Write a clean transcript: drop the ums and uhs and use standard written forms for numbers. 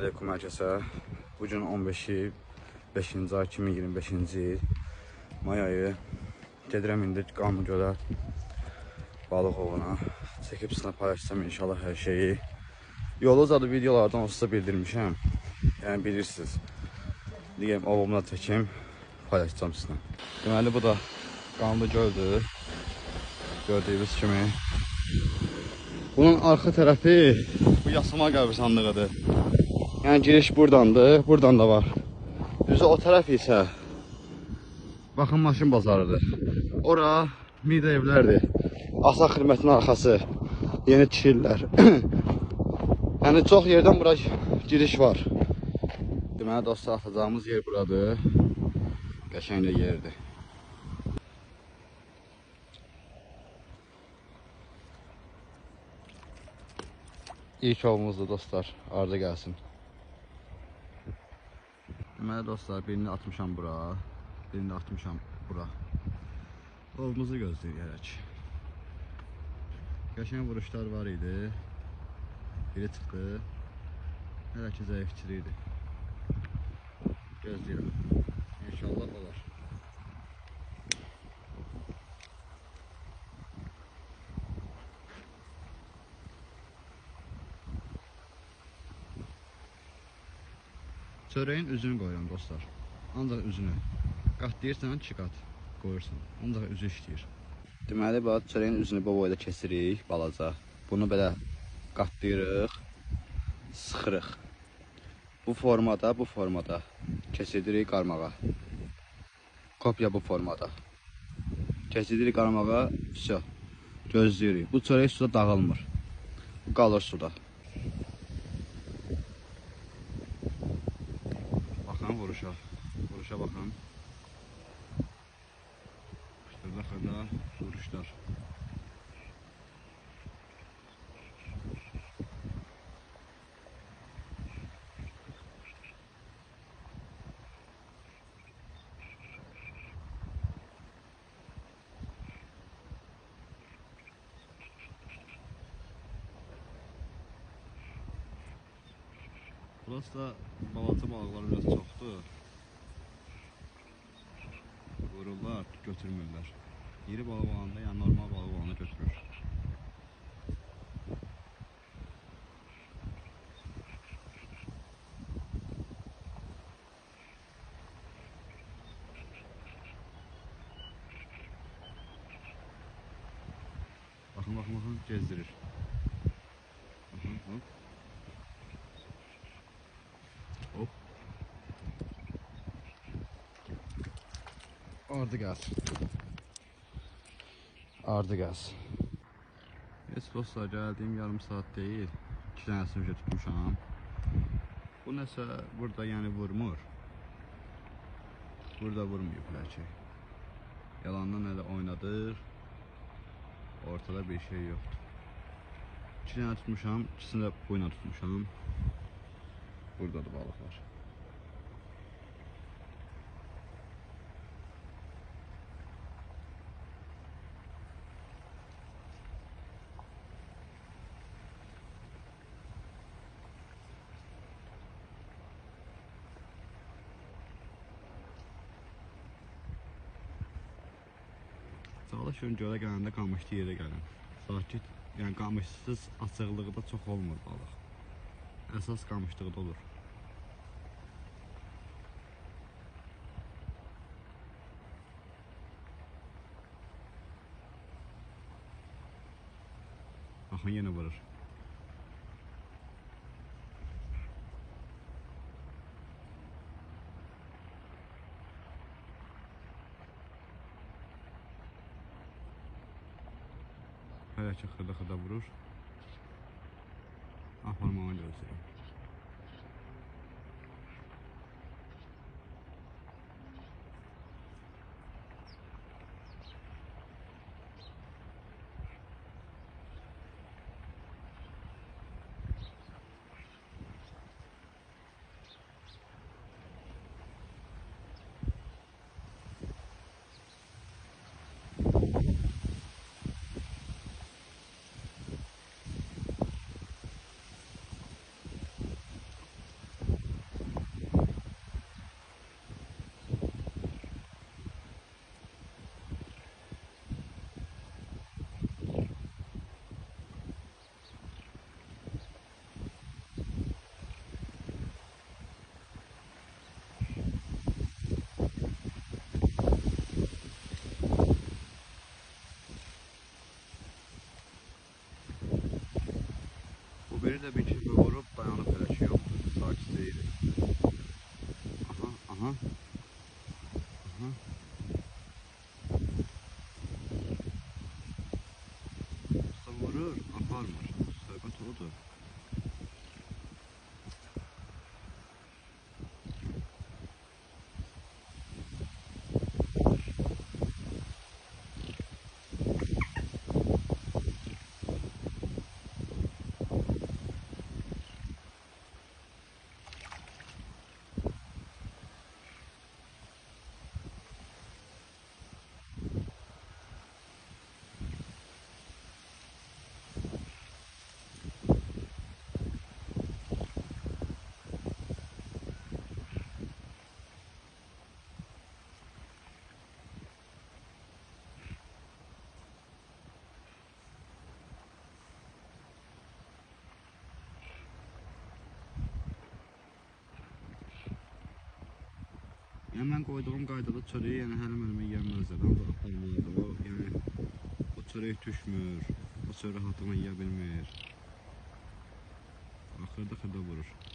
Aleyküm herkese. Bugün 15-ci 5-ci ay 2025-ci il may ayı. Gedirəm indi Qamlıgölə balıq ovuna. Çəkib sizlə paylaşacağım inşallah hər şeyi. Yolu zadı videolardan olsa bildirmişəm. Yəni bilirsiniz. Deyəm ovumla çəkim, paylaşacağım sizlə. Deməli bu da Qamlıgöldür. Gördüyünüz kimi. Bunun arxa tərəfi bu Yasama qəbirstanlığıdır. Yəni giriş buradandır, buradan da var. Düzü o tərəf isə baxın maşın bazarıdır. Ora Mida evlərdir. Asaq xidmətinin arxası. Yeni tikirlər. Yəni çox yerdən bura giriş var. Deməli dostlar, atacağımız yer buradır. Qəşəng də yerdir. İlk ovumuzdur dostlar, arda gəlsin. Deməli dostlar, birini atmışam bura, birini atmışam bura. Ovumuzu gözləyərək. Qəşəng vuruşlar var idi. Biri çıxdı. Hələ ki zəifçili idi. Gözləyirəm. İnşallah olar. Çörəyin üzünü qoyuram dostlar. Ancaq üzünü. Qat deyirsən, 2 qat qoyursan. Ancaq üzü işləyir. Deməli, bax, çörəyin üzünü bu boyda kesirik, balaca. Bunu belə qatlayırıq, sıxırıq. Bu formada kesidirik qarmağa. Kopya bu formada. Kesidirik qarmağa, vəsə, gözləyirik. Bu çörək suda dağılmır. Bu qalır suda. Vuruşa baxın. Xırda vuruşlar. Burası da balaca balıqlar biraz çoxdur. Vururlar, götürmürlər. İri balıq olanda, yəni normal balıq olanda götürür. Baxın, gezdirir. Baxın, hop. Ardı gəlsin. Heç dostlar, gəldiyim yarım saat deyil. 2 dənəsini tutmuşam. Bu nəsə burada yəni vurmur. Burada vurmayıblar ki. Yalandan elə oynadır. Ortada bir şey yoxdur. 2 dənə tutmuşam, ikisini də buyla tutmuşam. Buradadır balıqlar. Çalışın gölə gələndə qamışlı yerə gəlin. Sakit, yəni qamışsız açıqlıqda çox olmur balıq. Əsas qamışlıqda olur. Baxın, yenə vurur. Hələ ki xırda vurur. Aparmağını gözləyir. Aha. Aha. Vurur, aparmır. Söhbət odur. Yəni mən qoyduğum qaydada çörəyi yəni hələ mənimə yiyəməzlər, ancaq aparmalıdır. O, yəni o çörək düşmür, o çörək rahatlıqla yiyə bilmir. Axırda xırda vurur.